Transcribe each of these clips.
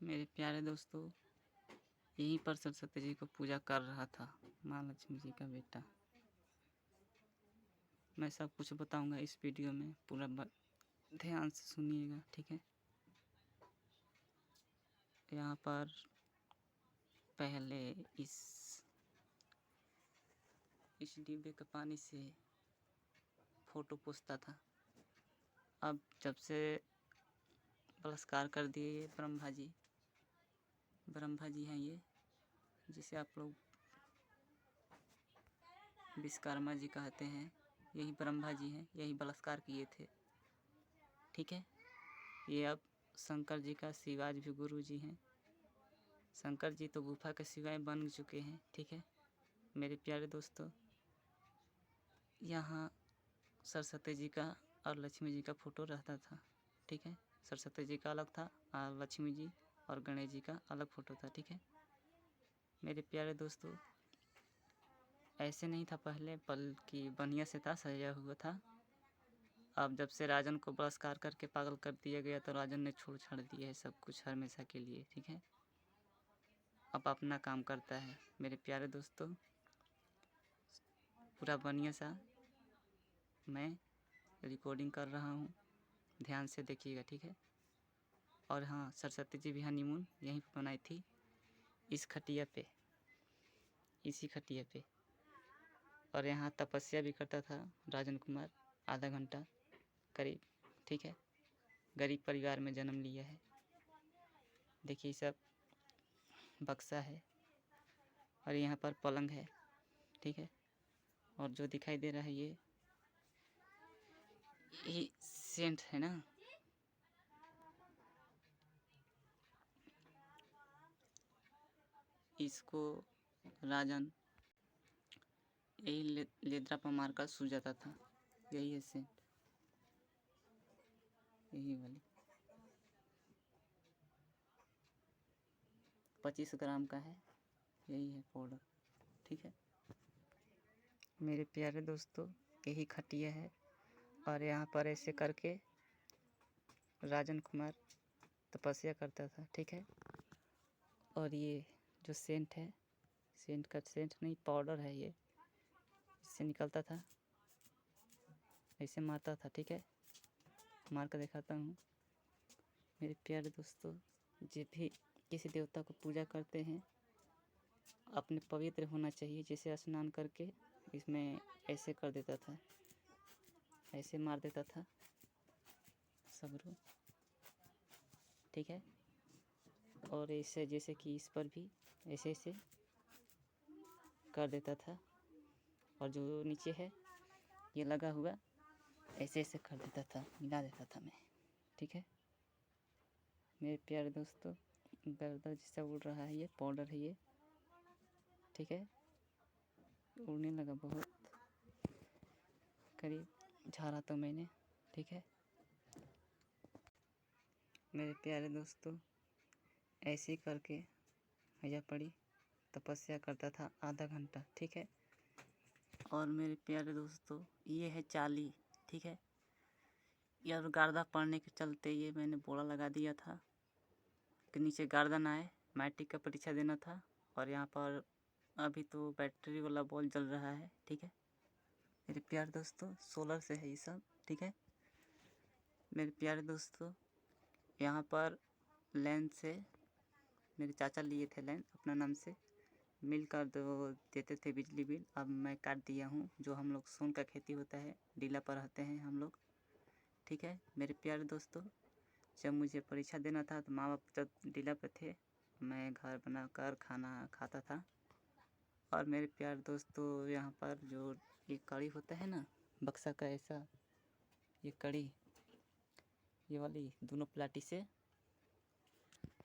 मेरे प्यारे दोस्तों, यहीं पर सरस्वती जी को पूजा कर रहा था माँ लक्ष्मी जी का बेटा। मैं सब कुछ बताऊंगा इस वीडियो में, पूरा ध्यान से सुनिएगा, ठीक है। यहाँ पर पहले इस डिब्बे का पानी से फोटो पोंछता था। अब जब से बलात्कार कर दिए ये ब्रह्मा जी हैं ये, जिसे आप लोग विश्वकर्मा जी कहते हैं, यही ब्रह्मा जी हैं, यही बलात्कार किए थे, ठीक है। ये अब शंकर जी का शिवाज भी गुरु जी हैं। शंकर जी तो गुफा के शिवाय बन चुके हैं, ठीक है। मेरे प्यारे दोस्तों, यहाँ सरस्वती जी का और लक्ष्मी जी का फोटो रहता था, ठीक है। सरस्वती जी का अलग था और लक्ष्मी जी और गणेश जी का अलग फोटो था, ठीक है। मेरे प्यारे दोस्तों, ऐसे नहीं था पहले, बल्कि बढ़िया से था, सजा हुआ था। अब जब से राजन को बलात्कार करके पागल कर दिया गया तो राजन ने छोड़ छाड़ दिया है सब कुछ हमेशा के लिए, ठीक है। अब अपना काम करता है। मेरे प्यारे दोस्तों, पूरा बढ़िया सा मैं रिकॉर्डिंग कर रहा हूँ, ध्यान से देखिएगा, ठीक है। और हाँ, सरस्वती जी भी हनीमून यहीं पर बनाई थी, इस खटिया पे, इसी खटिया पे। और यहाँ तपस्या भी करता था राजन कुमार आधा घंटा करीब, ठीक है। गरीब परिवार में जन्म लिया है। देखिए सब बक्सा है और यहाँ पर पलंग है, ठीक है। और जो दिखाई दे रहा है ये सेंट है ना, इसको राजन यही लेद्रा पर मार कर सो जाता था। यही है सेंट, यही वाली 25 ग्राम का है, यही है पाउडर, ठीक है। मेरे प्यारे दोस्तों, यही खटिया है और यहाँ पर ऐसे करके राजन कुमार तपस्या करता था, ठीक है। और ये जो सेंट है, सेंट नहीं, पाउडर है ये, इससे निकलता था, ऐसे मारता था, ठीक है। मार कर दिखाता हूँ। मेरे प्यारे दोस्तों, जब भी किसी देवता को पूजा करते हैं, अपने पवित्र होना चाहिए। जैसे स्नान करके इसमें ऐसे कर देता था, ऐसे मार देता था सब लोग, ठीक है। और ऐसे जैसे कि इस पर भी ऐसे ऐसे कर देता था। और जो नीचे है ये लगा हुआ, ऐसे ऐसे कर देता था, मिला देता था मैं, ठीक है। मेरे प्यारे दोस्तों, गर्दन जैसा उड़ रहा है, ये पाउडर है ये, ठीक है। उड़ने लगा बहुत, करीब झाड़ा तो मैंने, ठीक है। मेरे प्यारे दोस्तों, ऐसे करके हैया पड़ी तपस्या करता था आधा घंटा, ठीक है। और मेरे प्यारे दोस्तों, ये है चाली, ठीक है। यार गर्दा पड़ने के चलते ये मैंने बोरा लगा दिया था कि नीचे गर्दा ना आए। मैट्रिक का परीक्षा देना था और यहाँ पर अभी तो बैटरी वाला बॉल जल रहा है, ठीक है। मेरे प्यारे दोस्तों, सोलर से है ये सब, ठीक है। मेरे प्यारे दोस्तों, यहाँ पर लाइन से मेरे चाचा लिए थे लाइन अपना नाम से, मिल कर दो देते थे बिजली बिल। अब मैं काट दिया हूँ। जो हम लोग सोन का खेती होता है, डीला पर रहते हैं हम लोग, ठीक है। मेरे प्यारे दोस्तों, जब मुझे परीक्षा देना था तो माँ बाप जब डीला पे थे, मैं घर बनाकर खाना खाता था। और मेरे प्यारे दोस्तों, यहाँ पर जो ये कड़ी होता है ना, बक्सा का ऐसा, ये कड़ी, ये वाली दोनों प्लाटी से,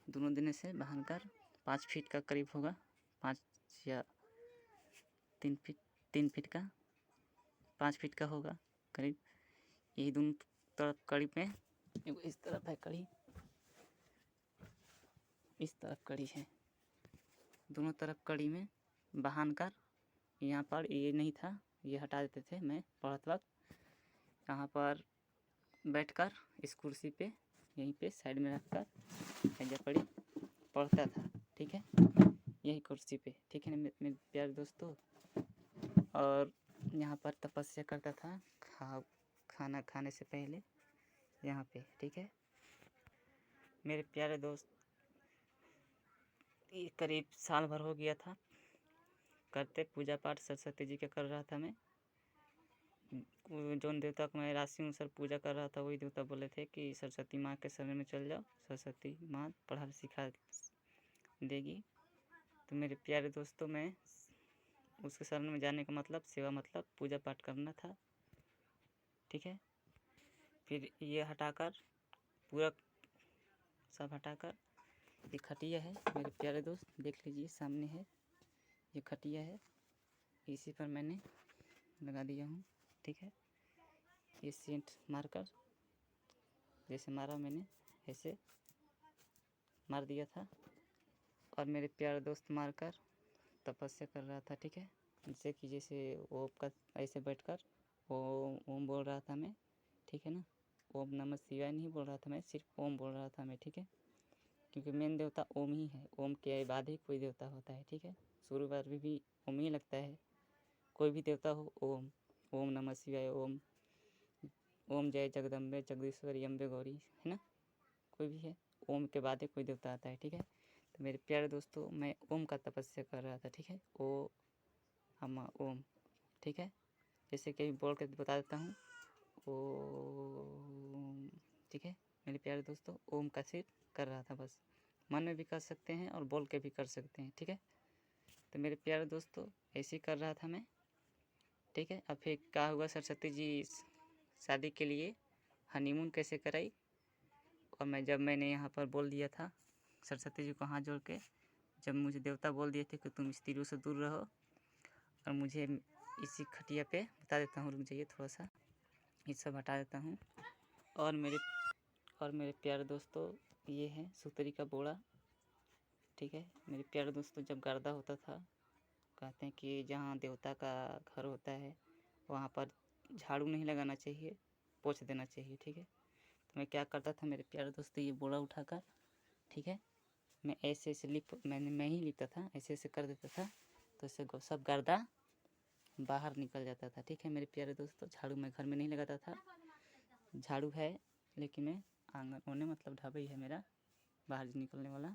दोनों दिन से बांधकर 5 फीट का करीब होगा, 5 या 3 फीट का, 5 फीट का होगा करीब। यही दोनों तरफ कड़ी पे, इस तरफ है कड़ी, इस तरफ कड़ी है, दोनों तरफ कड़ी में बांध कर, यहाँ पर ये नहीं था, ये हटा देते थे मैं पढ़ते वक्त। यहाँ पर बैठकर इस कुर्सी पे, यहीं पे साइड में रखकर हैजा पड़ी पढ़ता था, ठीक है, यही कुर्सी पे, ठीक है ना मेरे प्यारे दोस्तों। और यहाँ पर तपस्या करता था खाना खाने से पहले यहाँ पे, ठीक है मेरे प्यारे दोस्त। ये करीब साल भर हो गया था करते पूजा पाठ सरस्वती जी के कर रहा था मैं। जो देवता को मैं राशि अनुसार पूजा कर रहा था वही देवता बोले थे कि सरस्वती माँ के शरण में चल जाओ, सरस्वती माँ पढ़ा सिखा देगी। तो मेरे प्यारे दोस्तों मैं उसके शरण में जाने का मतलब सेवा मतलब पूजा पाठ करना था, ठीक है। फिर ये हटाकर पूरा सब हटाकर ये खटिया है मेरे प्यारे दोस्त, देख लीजिए सामने है, ये खटिया है, इसी पर मैंने लगा दिया हूँ, ठीक है। ये सेंट मारकर जैसे मारा मैंने ऐसे मार दिया था। और मेरे प्यारे दोस्त मारकर तपस्या कर रहा था, ठीक है, जैसे ओम का ऐसे बैठकर ओम बोल रहा था मैं, ठीक है ना। ओम नमः शिवाय नहीं बोल रहा था मैं, सिर्फ ओम बोल रहा था मैं, ठीक है, क्योंकि मेन देवता ओम ही है, ओम के बाद ही कोई देवता होता है, ठीक है। शुरू बार भी ओम ही लगता है, कोई भी देवता हो ओम, ओम नमः शिवाय, ओम जय जगदम्बे जगदीश्वरी अम्बे गौरी, है ना, कोई भी है ओम के बाद ही कोई देवता आता है, ठीक है। तो मेरे प्यारे दोस्तों मैं ओम का तपस्या कर रहा था, ठीक है, ओ अम्मा ओम, ठीक है, जैसे कहीं बोल के बता देता हूँ ओम, ठीक है मेरे प्यारे दोस्तों। ओम का सिर्फ कर रहा था बस, मन में भी कर सकते हैं और बोल के भी कर सकते हैं, ठीक है। तो मेरे प्यारे दोस्तों ऐसे ही कर रहा था मैं, ठीक है। अब फिर क्या हुआ, सरस्वती जी शादी के लिए हनीमून कैसे कराई, और मैंने यहाँ पर बोल दिया था सरस्वती जी को हाथ जोड़ के, जब मुझे देवता बोल दिए थे कि तुम स्त्रियों से दूर रहो, और मुझे इसी खटिया पे बता देता हूँ, रुक जाइए थोड़ा सा ये सब हटा देता हूँ। और मेरे प्यारे दोस्तों ये है सुतरी का बोड़ा, ठीक है मेरे प्यारे दोस्तों। जब गर्दा होता था कहते हैं कि जहाँ देवता का घर होता है वहाँ पर झाड़ू नहीं लगाना चाहिए, पोंछ देना चाहिए, ठीक है। तो मैं क्या करता था मेरे प्यारे दोस्तों, ये बोड़ा उठाकर, ठीक है, मैं ऐसे ऐसे मैं ही लिपता था, ऐसे ऐसे कर देता था, तो इससे सब गर्दा बाहर निकल जाता था, ठीक है मेरे प्यारे दोस्तों। झाड़ू मैं घर में नहीं लगाता था, झाड़ू है लेकिन मैं आंगन ओने मतलब ढाबई है मेरा बाहर निकलने वाला,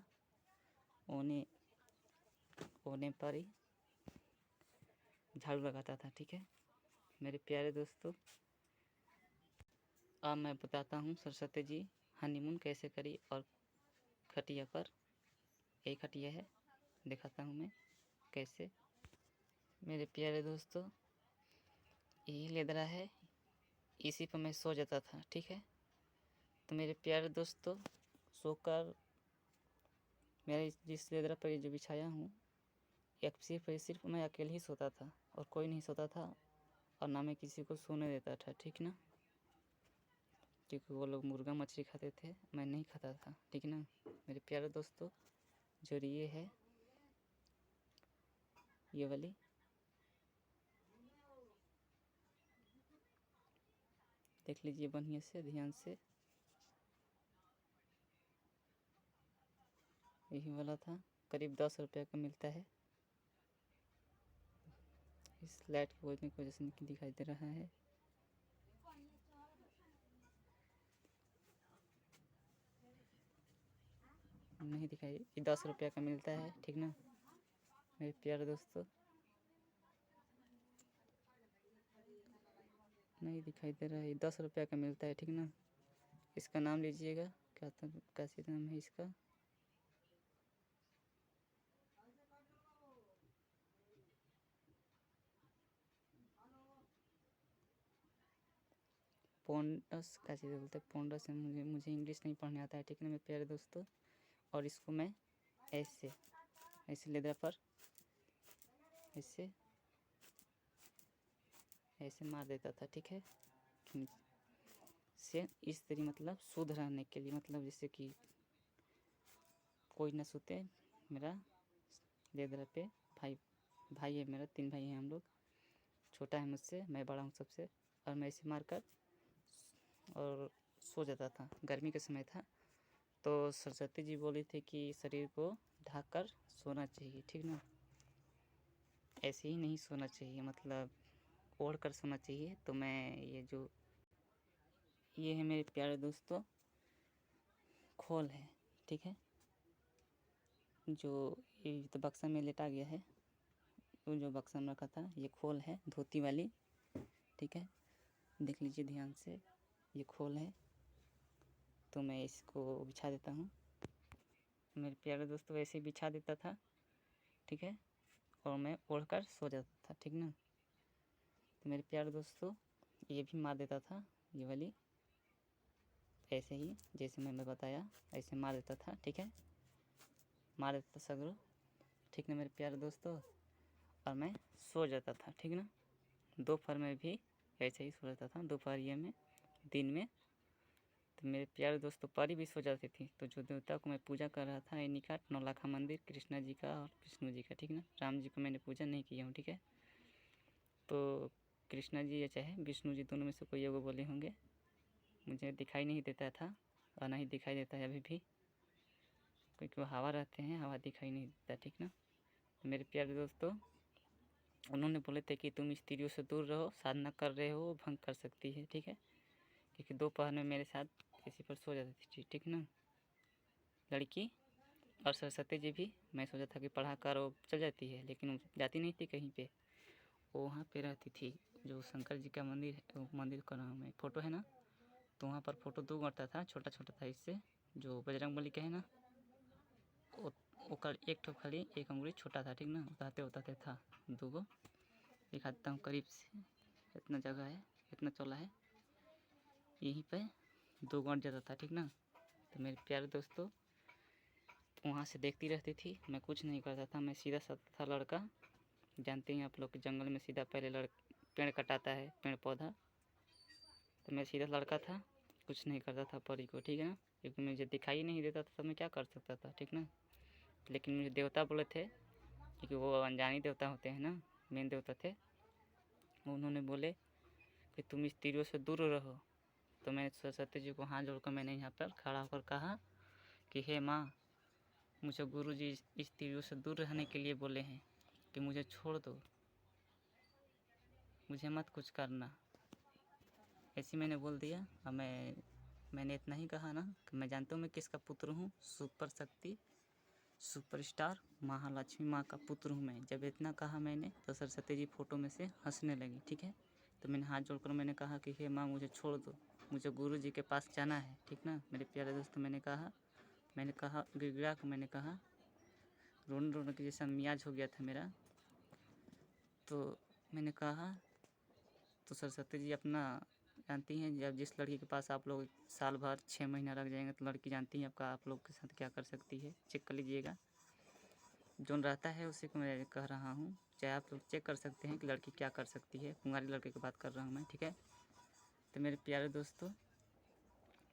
ओने पर ही झाड़ू लगाता था, ठीक है मेरे प्यारे दोस्तों। अब मैं बताता हूँ सरस्वती जी हनीमून कैसे करी, और खटिया पर एक खटिया है दिखाता हूँ मैं कैसे। मेरे प्यारे दोस्तों यही लेदरा है, इसी पर मैं सो जाता था, ठीक है। तो मेरे प्यारे दोस्तों सोकर मेरा जिस लेदरा पर जो बिछाया हूँ सिर्फ मैं अकेले ही सोता था और कोई नहीं सोता था, और ना मैं किसी को सोने देता था, ठीक ना, क्योंकि वो लोग मुर्गा मछली खाते थे, मैं नहीं खाता था, ठीक ना मेरे प्यारे दोस्तों। जो ये है ये वाली, देख लीजिए बढ़िया से ध्यान से, यही वाला था, करीब 10 रुपये का मिलता है। इस लाइट की वजह से नहीं दिखाई दे रहा है, नहीं दिखाई, ये 10 रुपये का मिलता है, ठीक ना मेरे प्यारे दोस्तों। नहीं दिखाई दे रहा है, ये 10 रुपये का मिलता है, ठीक ना। इसका नाम लीजिएगा, क्या था कैसे नाम है इसका, पोंडस कैसे बोलते हैं, पोंडस है, मुझे इंग्लिश नहीं पढ़ने आता है, ठीक है मेरे प्यारे दोस्तों। और इसको मैं ऐसे ऐसे लेदर पर ऐसे ऐसे मार देता था, ठीक है, से इस तरीके मतलब शुद्ध रहने के लिए, मतलब जैसे कि कोई ना सोते मेरा लेदर पे। भाई है मेरा, 3 भाई हैं हम लोग, छोटा है मुझसे, मैं बड़ा हूँ सबसे, और मैं ऐसे मार कर और सो जाता था, गर्मी का समय था तो सरस्वती जी बोली थी कि शरीर को ढक कर सोना चाहिए, ठीक ना। ऐसे ही नहीं सोना चाहिए, मतलब ओढ़ कर सोना चाहिए। तो मैं ये है मेरे प्यारे दोस्तों, खोल है, ठीक है। जो ये तो बक्सा में लेटा गया है, वो जो बक्सा में रखा था ये खोल है धोती वाली, ठीक है। देख लीजिए ध्यान से, ये खोल है। तो मैं इसको बिछा देता हूँ। मेरे प्यारे दोस्तों वैसे ही बिछा देता था, ठीक है, और मैं ओढ़ कर सो जाता था, ठीक ना। तो मेरे प्यारे दोस्तों ये भी मार देता था, ये वाली ऐसे ही जैसे मैंने बताया ऐसे मार देता था, ठीक है। मार देता था सगरों, ठीक ना मेरे प्यारे दोस्तों। और मैं सो जाता था, ठीक ना। दोपहर में भी ऐसे ही सो जाता था, दोपहरिया में, दिन में। तो मेरे प्यारे दोस्तों परी भी सो जाती थी। तो जो देवता को मैं पूजा कर रहा था एनीकाट नौलखा मंदिर, कृष्णा जी का और विष्णु जी का, ठीक ना। राम जी को मैंने पूजा नहीं किया हूँ, ठीक है। तो कृष्णा जी या चाहे विष्णु जी दोनों में से कोई एगो बोले होंगे। मुझे दिखाई नहीं देता था और ना ही दिखाई देता है अभी भी, क्योंकि वो हवा रहते हैं, हवा दिखाई नहीं देता, ठीक ना। मेरे प्यारे दोस्तों उन्होंने बोले थे कि तुम स्त्रियों से दूर रहो, साधना कर रहे हो भंग कर सकती है, ठीक है। क्योंकि दोपहर में मेरे साथ किसी पर सो जाती थी, ठीक ना, लड़की। और सरस्वती जी भी मैं सोचा था कि पढ़ा कर वो चल जाती है, लेकिन वो जाती नहीं थी कहीं पे, वो वहाँ पे रहती थी। जो शंकर जी का मंदिर है, वो मंदिर का नाम है, फोटो है ना, तो वहाँ पर फोटो 2 गड़ता था, छोटा छोटा था इससे, जो बजरंगबली का है ना, वो एक ठो खाली एक अंगुली छोटा था, ठीक ना। उतारते उतारते था 2 गो, दिखाता हूँ करीब से। इतना जगह है, इतना चौला है, यहीं पे 2 गड़ जाता था, ठीक ना। तो मेरे प्यारे दोस्तों वहाँ से देखती रहती थी, मैं कुछ नहीं करता था, मैं सीधा साधा था लड़का। जानते हैं आप लोग कि जंगल में सीधा पहले पेड़ कटाता है, पेड़ पौधा। तो मैं सीधा लड़का था, कुछ नहीं करता था परी को, ठीक है ना, क्योंकि मुझे दिखाई नहीं देता था, तो मैं क्या कर सकता था, ठीक ना। लेकिन मुझे देवता बोले थे, क्योंकि वो अनजानी देवता होते हैं ना, मेन देवता थे। उन्होंने बोले कि तुम स्त्रियों से दूर रहो। तो मैं सरस्वती जी को हाथ जोड़कर मैंने यहाँ पर खड़ा होकर कहा कि हे माँ, मुझे गुरु जी स्त्रियों से दूर रहने के लिए बोले हैं कि मुझे छोड़ दो, मुझे मत कुछ करना। ऐसे मैंने बोल दिया। और मैंने इतना ही कहा ना कि मैं जानता हूँ मैं किसका पुत्र हूँ, सुपर शक्ति सुपरस्टार महालक्ष्मी माँ का पुत्र हूँ मैं। जब इतना कहा मैंने तो सरस्वती जी फ़ोटो में से हंसने लगी, ठीक है। तो मैंने हाथ जोड़कर मैंने कहा कि हे माँ मुझे छोड़ दो, मुझे गुरु जी के पास जाना है, ठीक ना मेरे प्यारे दोस्तों। मैंने कहा गिड़गिड़ा को मैंने कहा, रोने रोने के जैसा मियाज हो गया था मेरा। तो मैंने कहा, तो सरस्वती जी अपना जानती हैं, जब जिस लड़की के पास आप लोग साल भर 6 महीना रख जाएंगे तो लड़की जानती है आपका आप लोग के साथ क्या कर सकती है, चेक कर लीजिएगा। जोन रहता है उसी को मैं कह रहा हूँ, चाहे आप लोग चेक कर सकते हैं कि लड़की क्या कर सकती है। कुंवारी लड़के की बात कर रहा हूँ मैं, ठीक है। तो मेरे प्यारे दोस्तों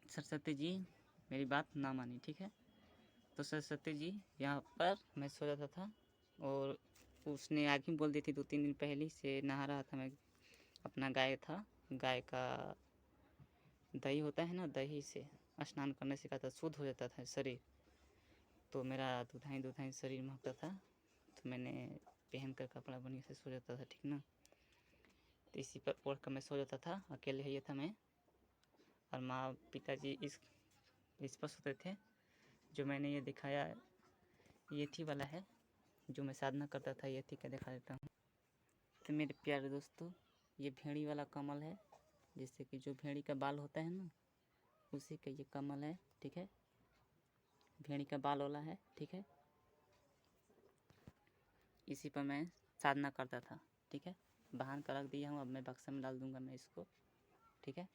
सरस्वती जी मेरी बात ना मानी, ठीक है। तो सरस्वती जी यहाँ पर मैं सो जाता था, और उसने आगे बोल दी थी 2-3 दिन पहले से नहा रहा था मैं, अपना गाय था, गाय का दही होता है ना, दही से स्नान करने से कहता शुद्ध हो जाता था शरीर। तो मेरा दुधाई दुधाई शरीर महकता था, तो मैंने पहन कर कपड़ा बढ़िया से सो जाता था, ठीक ना। तो इसी पर ओढ़ कर मैं सो जाता था, अकेले ही था मैं। और माँ पिताजी इस पर सोते थे। जो मैंने ये दिखाया ये थी वाला है, जो मैं साधना करता था, ये थी का दिखा देता हूँ। तो मेरे प्यारे दोस्तों ये भेड़ी वाला कमल है, जैसे कि जो भेड़ी का बाल होता है ना, उसी का ये कमल है, ठीक है। भेड़ी का बाल वाला है, ठीक है। इसी पर मैं साधना करता था, ठीक है। बांध कर रख दिया हूँ, अब मैं बक्सा में डाल दूंगा मैं इसको, ठीक है।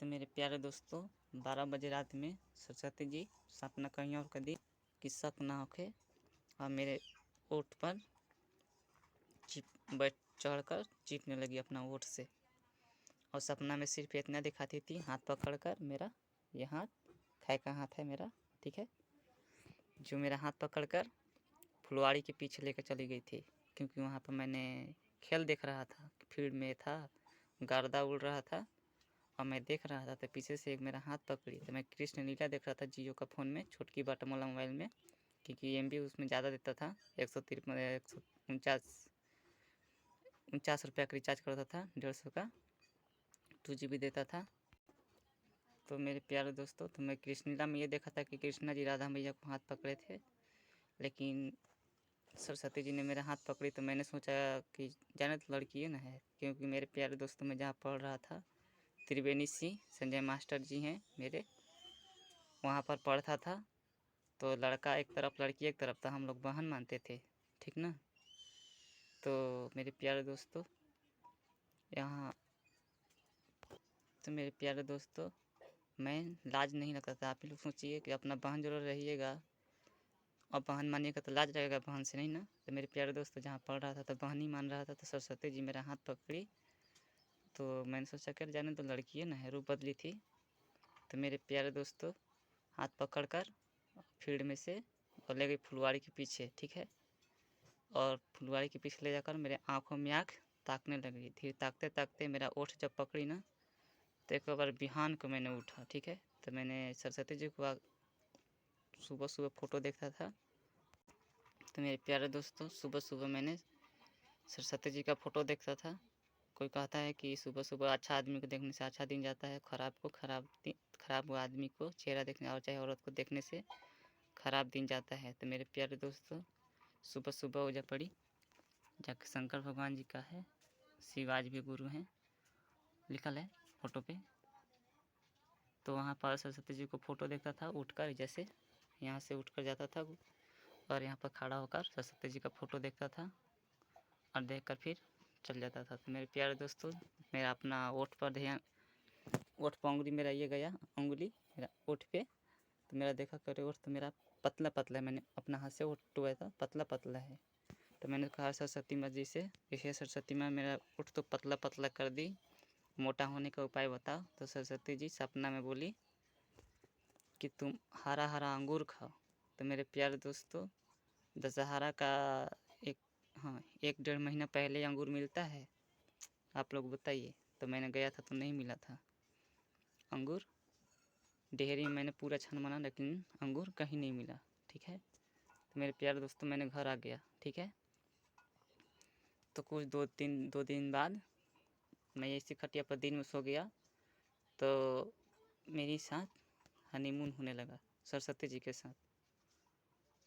तो मेरे प्यारे दोस्तों 12 बजे रात में सरस्वती जी सपना कहीं और कर दी कि शक ना होके, और मेरे ओठ पर बैठ चढ़ कर चीपने लगी अपना ओठ से। और सपना में सिर्फ इतना दिखाती थी, हाथ पकड़ कर मेरा, ये हाथ खाए का हाथ है मेरा, ठीक है। जो मेरा हाथ पकड़ कर फुलवाड़ी के पीछे लेकर चली गई थी, क्योंकि वहाँ पर मैंने खेल देख रहा था, फील्ड में था, गर्दा उड़ रहा था, और मैं देख रहा था तो पीछे से एक मेरा हाथ पकड़ी, तो मैं कृष्ण लीला देख रहा था जियो का फ़ोन में, छोटकी बटन वाला मोबाइल में, क्योंकि MB उसमें ज़्यादा देता था। 149 रुपया का रिचार्ज करता था, 150 का 2 GB देता था। तो मेरे प्यारे दोस्तों, तो मैं कृष्ण लीला में ये देखा था कि कृष्णा जी राधा मैया को हाथ पकड़े थे, लेकिन सरस्वती जी ने मेरा हाथ पकड़ी। तो मैंने सोचा कि जाने तो लड़की है ना है, क्योंकि मेरे प्यारे दोस्तों मैं जहाँ पढ़ रहा था, त्रिवेणी सिंह संजय मास्टर जी हैं मेरे, वहाँ पर पढ़ता था। तो लड़का एक तरफ लड़की एक तरफ था, हम लोग बहन मानते थे, ठीक ना। तो मेरे प्यारे दोस्तों यहाँ, तो मेरे प्यारे दोस्तों मैं लाज नहीं रखता था। आप ही लोग सोचिए कि अपना बहन जरूर रहिएगा और बहन मानिएगा तो लाज रहेगा, बहन से नहीं ना। तो मेरे प्यारे दोस्तों जहाँ पढ़ रहा था तो बहन ही मान रहा था, तो सरस्वती जी मेरा हाथ पकड़ी। तो मैंने सोचा कर जाने तो लड़की है ना है, रूप बदली थी। तो मेरे प्यारे दोस्तों हाथ पकड़ कर फील्ड में से और ले गई फुलवाड़ी के पीछे, ठीक है। और फुलवाड़ी के पीछे ले जाकर मेरे आँखों में आँख ताकने लगी। धीरे ताकते ताकते मेरा ओठ जब पकड़ी ना, तो एक बार बिहान को मैंने उठा, ठीक है। तो मैंने सरस्वती जी को सुबह सुबह फ़ोटो देखता था। तो मेरे प्यारे दोस्तों सुबह सुबह मैंने सरस्वती जी का फ़ोटो देखता था। कोई कहता है कि सुबह सुबह अच्छा आदमी को देखने से अच्छा दिन जाता है, खराब हुआ आदमी को चेहरा देखने और चाहे औरत को देखने से खराब दिन जाता है। तो मेरे प्यारे दोस्तों सुबह सुबह ओजा पड़ी, जाके शंकर भगवान जी का है, शिव आज भी गुरु हैं लिखल है फ़ोटो पे। तो वहाँ पर सरस्वती जी को फ़ोटो देखता था, उठकर जैसे यहाँ से उठकर जाता था और यहाँ पर खड़ा होकर सरस्वती जी का फ़ोटो देखता था और देखकर फिर चल जाता था। तो मेरे प्यारे दोस्तों मेरा अपना ओठ पर ध्यान, ओठ पर उंगली मेरा ये गया, उंगली मेरा ओठ पे। तो मेरा देखा करे ओठ तो मेरा पतला पतला है, मैंने अपना हाथ से ओठ टुआ था, पतला पतला है। तो मैंने कहा सरस्वती माँ जी से, इसे सरस्वती माँ मेरा ओठ तो पतला पतला कर दी, मोटा होने का उपाय बताओ। तो सरस्वती जी सपना में बोली कि तुम हरा हरा अंगूर खाओ। तो मेरे प्यारे दोस्तों दशहरा का एक, हाँ 1-1.5 महीना पहले अंगूर मिलता है, आप लोग बताइए। तो मैंने गया था तो नहीं मिला था अंगूर, डेहरी में मैंने पूरा छान माना लेकिन अंगूर कहीं नहीं मिला, ठीक है। तो मेरे प्यारे दोस्तों मैंने घर आ गया, ठीक है। तो कुछ 2 दिन बाद मैं इसी खटिया पर दिन में सो गया, तो मेरी साथ हनीमून होने लगा सरस्वती जी के साथ।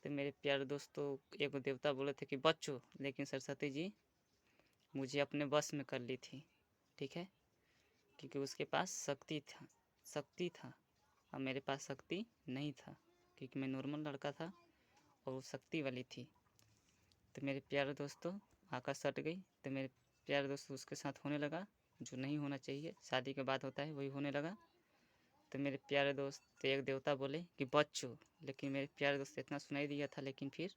तो मेरे प्यारे दोस्तों एक देवता बोले थे कि बच्चों, लेकिन सरस्वती जी मुझे अपने बस में कर ली थी, ठीक है, क्योंकि उसके पास शक्ति था और मेरे पास शक्ति नहीं था, क्योंकि मैं नॉर्मल लड़का था और वो शक्ति वाली थी। तो मेरे प्यारे दोस्तों आकाश सट गई। तो मेरे प्यारे दोस्तों उसके साथ होने लगा जो नहीं होना चाहिए, शादी के बाद होता है वही होने लगा। तो मेरे प्यारे दोस्त एक देवता बोले कि बच्चों, लेकिन मेरे प्यारे दोस्त इतना सुनाई दिया था, लेकिन फिर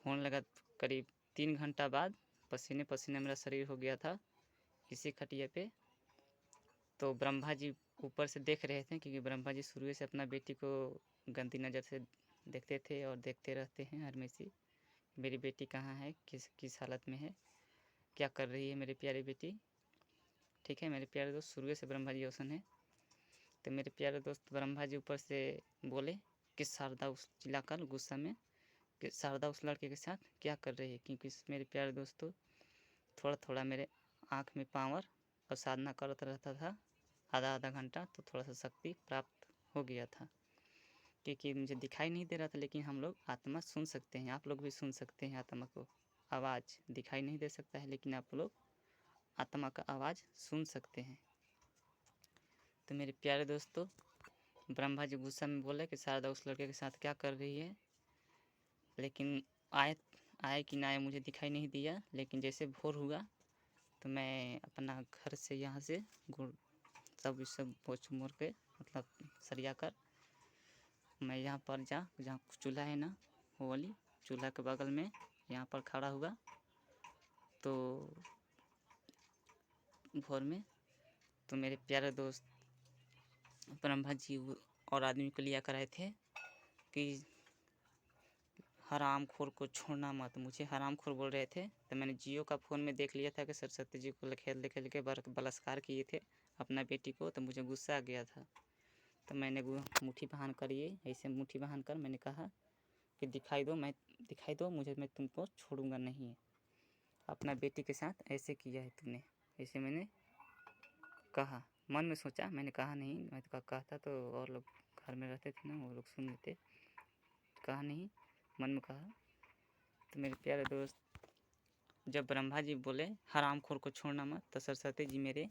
होने लगा। करीब 3 घंटा बाद पसीने पसीने मेरा शरीर हो गया था इसी खटिया पे। तो ब्रह्मा जी ऊपर से देख रहे थे, क्योंकि ब्रह्मा जी शुरू से अपना बेटी को गंदी नज़र से देखते थे और देखते रहते हैं हमेशा, मेरी बेटी कहाँ है, किस किस हालत में है, क्या कर रही है मेरी प्यारी बेटी, ठीक है। मेरे प्यारे दोस्त शुरू से ब्रह्मा जी ओसन है। तो मेरे प्यारे दोस्त ब्रह्मा जी ऊपर से बोले कि शारदा उस चिल्लाकर गुस्सा में कि शारदा उस लड़के के साथ क्या कर रही है, क्योंकि मेरे प्यारे दोस्तों थोड़ा थोड़ा मेरे आँख में पावर और साधना करता रहता था आधा आधा घंटा, तो थोड़ा सा शक्ति प्राप्त हो गया था, क्योंकि मुझे दिखाई नहीं दे रहा था, लेकिन हम लोग आत्मा सुन सकते हैं, आप लोग भी सुन सकते हैं आत्मा को, आवाज़ दिखाई नहीं दे सकता है लेकिन आप लोग आत्मा का आवाज़ सुन सकते हैं। तो मेरे प्यारे दोस्तों ब्रह्मा जी गुस्सा में बोले कि शारदा उस लड़के के साथ क्या कर रही है, लेकिन आए कि ना आए मुझे दिखाई नहीं दिया। लेकिन जैसे भोर हुआ तो मैं अपना घर से यहाँ से गुड़ सब पोछ मोड़ के मतलब सरिया कर मैं यहाँ पर जहाँ चूल्हा है ना, वो वाली चूल्हा के बगल में यहाँ पर खड़ा हुआ। तो भोर में तो मेरे प्यारे दोस्त ब्रह्मा जी और आदमी को लिया कर आए थे कि हरामखोर को छोड़ना मत, मुझे हरामखोर बोल रहे थे। तो मैंने जियो का फ़ोन में देख लिया था कि सरस्वती जी को खेल के बलात्कार किए थे अपना बेटी को, तो मुझे गुस्सा आ गया था। तो मैंने मुट्ठी बांध कर, ये ऐसे मुट्ठी बांध कर मैंने कहा कि दिखाई दो मुझे, मैं तुमको छोड़ूंगा नहीं। अपना बेटी के साथ ऐसे किया है तूने, ऐसे मैंने कहा। मन में सोचा, मैंने कहा नहीं। मैं तो कहता तो और लोग घर में रहते थे ना, वो लोग सुन लेते। कहा नहीं, मन में कहा। तो मेरे प्यारे दोस्त, जब ब्रह्मा जी बोले हरामखोर को छोड़ना मत, तो सरस्वती जी मेरे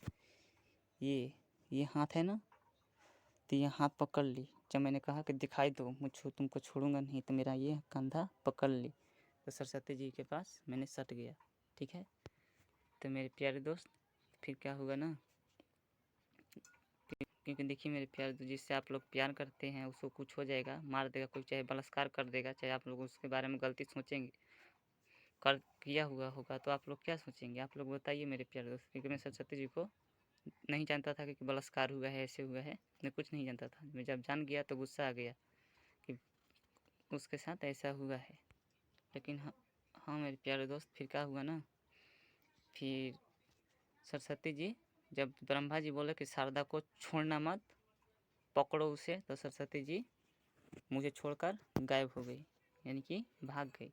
ये हाथ है ना, तो ये हाथ पकड़ ली। जब मैंने कहा कि दिखाई दो, मुझे तुमको छोड़ूंगा नहीं, तो मेरा ये कंधा पकड़ ली। तो सरस्वती जी के पास मैंने सट गया। ठीक है। तो मेरे प्यारे दोस्त, फिर क्या होगा ना, क्योंकि देखिए मेरे प्यारे दोस्त, जिससे आप लोग प्यार करते हैं उसको कुछ हो जाएगा, मार देगा कोई, चाहे बलात्कार कर देगा, चाहे आप लोग उसके बारे में गलती सोचेंगे, कर किया हुआ होगा, तो आप लोग क्या सोचेंगे? आप लोग बताइए मेरे प्यारे दोस्त। क्योंकि मैं सरस्वती जी को नहीं जानता था कि बलात्कार हुआ है, ऐसे हुआ है, मैं कुछ नहीं जानता था। मैं जब जान गया तो गुस्सा आ गया कि उसके साथ ऐसा हुआ है। लेकिन हाँ मेरे प्यारे दोस्त, फिर क्या हुआ ना, फिर सरस्वती जी, जब ब्रह्मा जी बोले कि शारदा को छोड़ना मत, पकड़ो उसे, तो सरस्वती जी मुझे छोड़कर गायब हो गई, यानी कि भाग गई।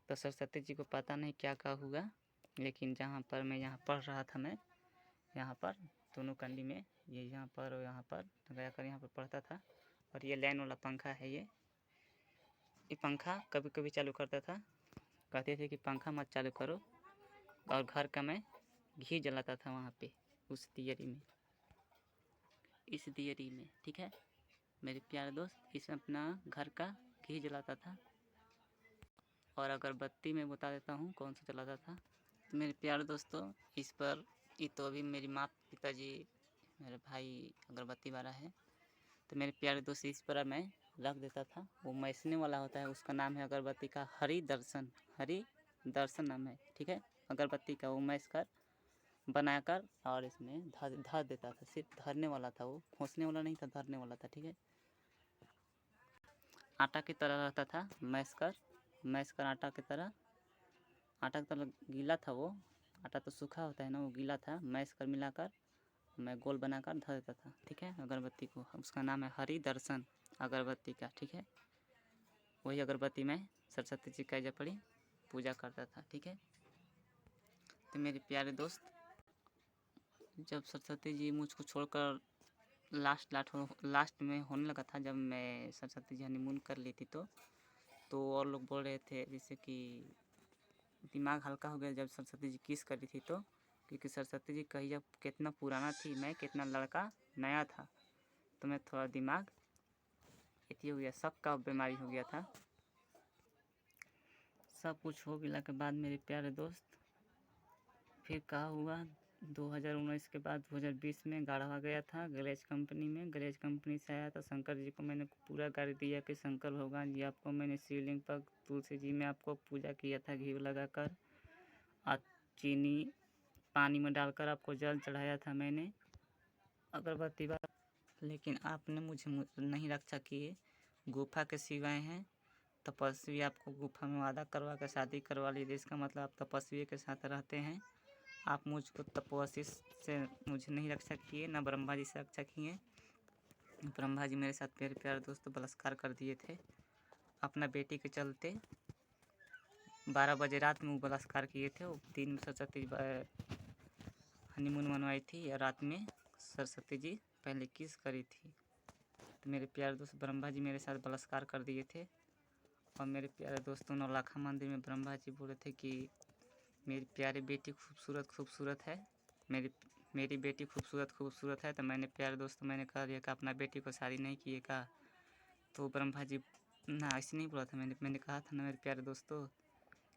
तो सरस्वती जी को पता नहीं क्या क्या हुआ, लेकिन जहाँ पर मैं यहाँ पढ़ रहा था, मैं यहाँ पर दोनों कंडी में, ये यहाँ पर और यहाँ पर गया कर यहाँ पर पढ़ता था। और ये लाइन वाला पंखा है, ये पंखा कभी कभी चालू करता था। कहते थे कि पंखा मत चालू करो, और घर का मैं घी जलाता था वहाँ पे, उस दियरी में, इस दियरी में। ठीक है मेरे प्यारे दोस्त, इसमें अपना घर का घी जलाता था। और अगरबत्ती मैं बता देता हूँ कौन सा जलाता था। तो मेरे प्यारे दोस्तों, इस पर ये तो अभी मेरी माता पिताजी, मेरे भाई अगरबत्ती वाला है, तो मेरे प्यारे दोस्त इस पर मैं रख देता था। वो मैसने वाला होता है, उसका नाम है अगरबत्ती का हरि दर्शन, हरि दर्शन नाम है। ठीक है, अगरबत्ती का वो मैस कर बनाकर और इसमें धर देता था। सिर्फ धरने वाला था, वो खोसने वाला नहीं था, धरने वाला था। ठीक है, आटा की तरह रहता था, मैस कर आटा की तरह, आटा की तरह गीला था वो। आटा तो सूखा होता है ना, वो गीला था। मैस कर मिलाकर मैं गोल बनाकर धर देता था। ठीक है, अगरबत्ती को, उसका नाम है हरि दर्शन अगरबत्ती का। ठीक है, वही अगरबत्ती में सरस्वती जी का जब पड़ी पूजा करता था। ठीक है, तो मेरे प्यारे दोस्त, जब सरस्वती जी मुझको छोड़कर लास्ट में होने लगा था, जब मैं सरस्वती जी हनीमून कर ली थी, तो और लोग बोल रहे थे जैसे कि दिमाग हल्का हो गया जब सरस्वती जी किस कर रही थी, तो क्योंकि सरस्वती जी कही जब कितना पुराना थी, मैं कितना लड़का नया था, तो मैं थोड़ा दिमाग इतनी हो गया, शक का बीमारी हो गया था। सब कुछ हो गया के बाद मेरे प्यारे दोस्त, फिर क्या हुआ, 2019 के बाद 2020 में गाढ़ा गया था गैरेज कंपनी में। गैरेज कंपनी से आया था, शंकर जी को मैंने पूरा गाड़ी दिया कि शंकर भगवान जी, आपको मैंने शिवलिंग पर तुलसी जी में आपको पूजा किया था, घी लगाकर और चीनी पानी में डालकर आपको जल चढ़ाया था मैंने, अगरबत्ती बार। लेकिन आपने मुझे नहीं रक्षा किए। गुफा के सिवाय हैं तपस्वी, आपको गुफा में वादा करवा कर शादी करवा ली, इसका मतलब आप तपस्वी के साथ रहते हैं। आप मुझको तपस्वी से मुझे नहीं रक्षा किए, ना ब्रह्मा जी से रक्षा किए। ब्रह्मा जी मेरे साथ मेरे प्यारे दोस्तों बलात्कार कर दिए थे अपना बेटी के चलते। 12 बजे रात में वो बलात्कार किए थे। वो दिन में सरस्वती हनीमून मनवाई थी, या रात में सरस्वती जी पहले किस करी थी। तो मेरे प्यारे दोस्त, ब्रह्मा जी मेरे साथ बलात्कार कर दिए थे। और मेरे प्यारे दोस्तों, नौलखा मंदिर में ब्रह्मा जी बोले थे कि मेरी प्यारी बेटी खूबसूरत है, मेरी बेटी खूबसूरत है। तो मैंने प्यारे दोस्तों, मैंने कह दिया कि अपना बेटी को शादी नहीं किए का। तो ब्रह्मा जी ना ऐसे नहीं बोला था, मैंने कहा था ना मेरे प्यारे दोस्तों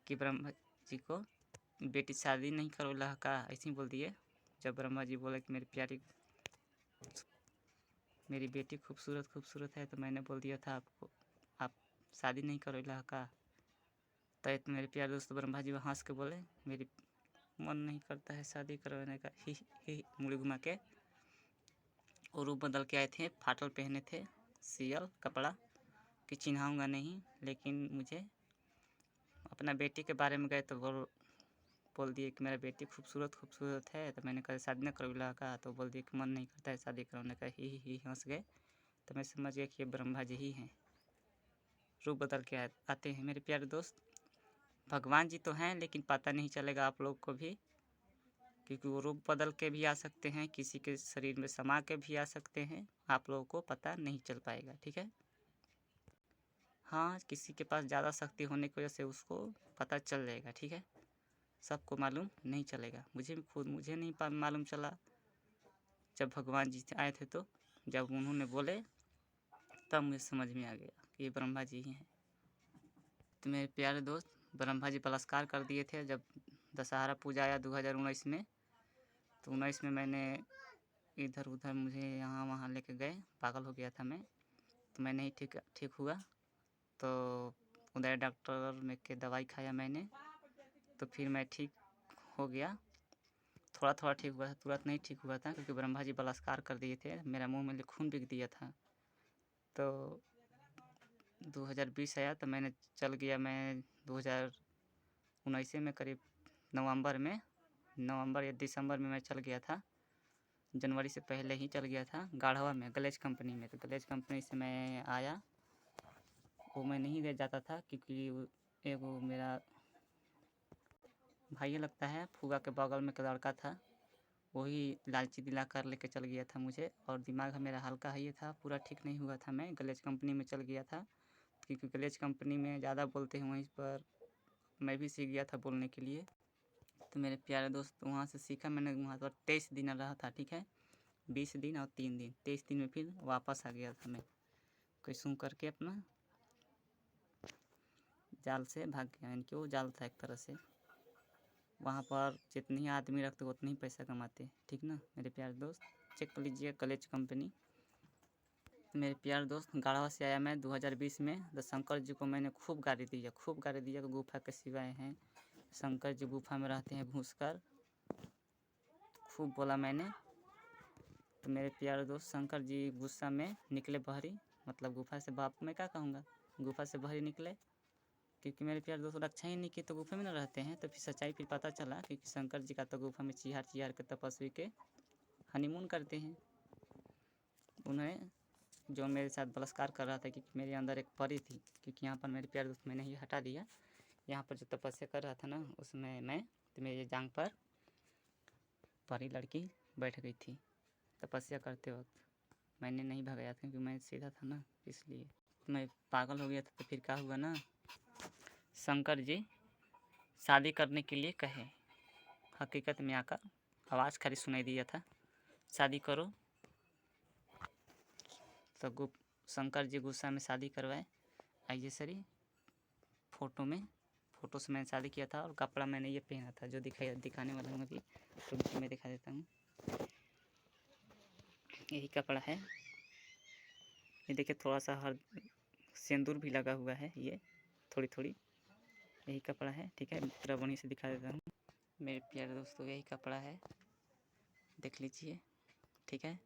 कि ब्रह्मा जी को बेटी शादी नहीं करोला का, ऐसे ही बोल दिए। जब ब्रह्मा जी बोले कि मेरी बेटी खूबसूरत है, तो मैंने बोल दिया था आपको, आप शादी नहीं करोला का। तो मेरे प्यारे दोस्तों, ब्रह्मा जी हंस के बोले मेरी मन नहीं करता है शादी करवाने का, ही मुड़ी घुमा के। और रूप बदल के आए थे, फाटल पहने थे, सियल कपड़ा कि चिन्हाऊंगा नहीं। लेकिन मुझे अपना बेटी के बारे में गए तो बोल दिए कि मेरा बेटी खूबसूरत है। तो मैंने कहा शादी न करोगे लड़का, तो बोल दिए कि मन नहीं करता है शादी कराने का। ही हंस गए। तो मैं समझ गया कि ये ब्रह्मा जी ही हैं, रूप बदल के आते हैं मेरे प्यारे दोस्त। भगवान जी तो हैं लेकिन पता नहीं चलेगा आप लोग को भी, क्योंकि वो रूप बदल के भी आ सकते हैं, किसी के शरीर में समा के भी आ सकते हैं, आप लोगों को पता नहीं चल पाएगा। ठीक है, हाँ, किसी के पास ज़्यादा शक्ति होने की वजह से उसको पता चल जाएगा। ठीक है, सबको मालूम नहीं चलेगा। मुझे नहीं मालूम चला जब भगवान जी आए थे, तो जब उन्होंने बोले तब मुझे समझ में आ गया कि ये ब्रह्मा जी ही हैं। तो मेरे प्यारे दोस्त, ब्रह्मा जी बलात्कार कर दिए थे जब दशहरा पूजा आया 2019 में। तो 19 में मैंने इधर उधर मुझे यहाँ वहाँ लेके गए, पागल हो गया था मैं। तो मैं नहीं ठीक हुआ, तो उधर डॉक्टर में के दवाई खाया मैंने, तो फिर मैं ठीक हो गया। थोड़ा थोड़ा ठीक हुआ था, तुरंत नहीं ठीक हुआ था, क्योंकि ब्रह्मा जी बलात्कार कर दिए थे। मेरा मुंह में खून बिक दिया था। तो 2020 आया तो मैंने चल गया, मैं 2019 में करीब नवंबर या दिसंबर में मैं चल गया था। जनवरी से पहले ही चल गया था गाढ़वा में, गलेज कंपनी में। तो गलेज कंपनी से मैं आया, वो मैं नहीं ले जाता था क्योंकि वो मेरा भाई लगता है, फूफा के बगल में का लड़का था, वही लालची दिला कर लेके चल गया था मुझे। और दिमाग मेरा हल्का ही था, पूरा ठीक नहीं हुआ था। मैं गलेज कंपनी में चल गया था, क्योंकि गलेज कंपनी में ज़्यादा बोलते हैं, वहीं पर मैं भी सीख गया था बोलने के लिए। तो मेरे प्यारे दोस्त, वहाँ से सीखा मैंने। वहाँ पर 23 दिन रहा था। ठीक है, 20 दिन और 3 दिन, 23 दिन में फिर वापस आ गया था मैं, कैसूँ करके अपना जाल से भाग गया। यानी कि वो जाल था एक तरह से। वहाँ पर जितनी आदमी रखते उतनी ही पैसा कमाते। ठीक ना मेरे प्यारे दोस्त, चेक कर लीजिए गलेज कंपनी। मेरे प्यारे दोस्त, गाढ़वा से आया मैं 2020 में। तो शंकर जी को मैंने खूब गाली दिया कि गुफा के सिवाय हैं, शंकर जी गुफा में रहते हैं घुस कर, खूब बोला मैंने। तो मेरे प्यारे दोस्त, शंकर जी गुस्सा में निकले बहरी, मतलब गुफा से, बाप मैं क्या कहूँगा, गुफा से बहरी निकले, क्योंकि मेरे प्यारे दोस्त रक्षा ही नहीं किए तो गुफा में न रहते हैं। तो फिर सच्चाई फिर पता चला, क्योंकि शंकर जी का तो गुफा में चिहार के तपस्वी के हनीमून करते हैं। उन्हें जो मेरे साथ बलात्कार कर रहा था, क्योंकि मेरे अंदर एक परी थी, क्योंकि यहाँ पर मेरे प्यारे दोस्त मैंने ही हटा दिया। यहाँ पर जो तपस्या कर रहा था ना, उसमें मैं, तो मेरे जांग पर परी लड़की बैठ गई थी तपस्या करते वक्त। मैंने नहीं भगाया था क्योंकि मैं सीधा था ना, इसलिए मैं पागल हो गया था। तो फिर क्या हुआ ना, शंकर जी शादी करने के लिए कहे, हकीकत में आकर आवाज़ खाली सुनाई दिया था, शादी करो। तो शंकर जी गुस्सा में शादी करवाए। आइए सरी फोटो से मैंने शादी किया था। और कपड़ा मैंने ये पहना था, जो दिखाने वाला हूँ अभी, तो मैं दिखा देता हूँ। यही कपड़ा है, ये देखिए, थोड़ा सा हर सिंदूर भी लगा हुआ है, ये थोड़ी यही कपड़ा है। ठीक है, पूरा बढ़िया से दिखा देता हूँ मेरे प्यारे दोस्तों। यही कपड़ा है, देख लीजिए। ठीक है,